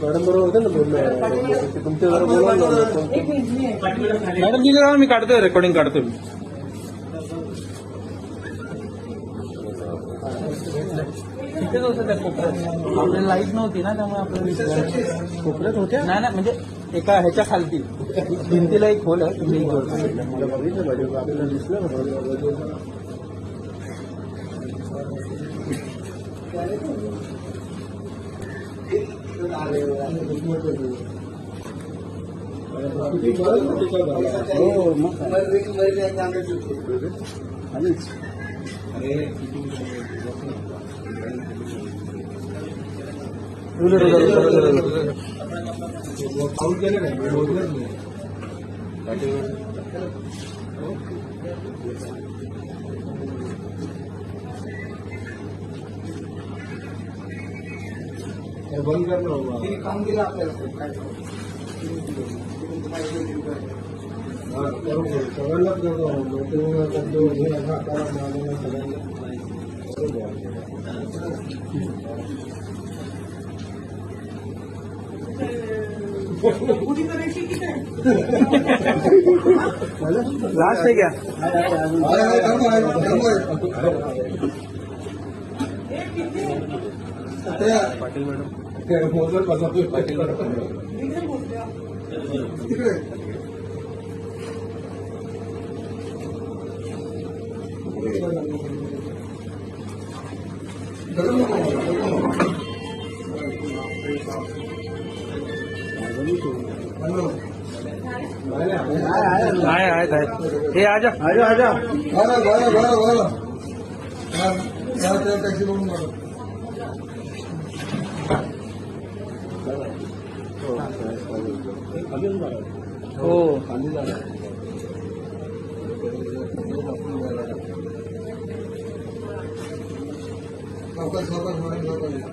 madam बरोबर होते ना बोलणं तुमच्या जरा बोला मॅडम तिथे मी काढतोय रेकॉर्डिंग काढतोय मी तिथेच होतं त्या कोपऱ्यात आपल्याला लाईट नव्हती ना त्यामुळे आपल्याला कोपऱ्यात होत्या नाही ना म्हणजे एका ह्याच्या खालती भिंतीला एक खोल आहे तुम्ही मला बघितलं पाहिजे आपल्याला दिसलं ना हो मग बंद करणं काम केलं आपल्याला सगळ्यांनाच लास्ट है क्या पाटील मॅडम पाटील हे आजा टॅक्सी बघून हो खाली झाला सावकाश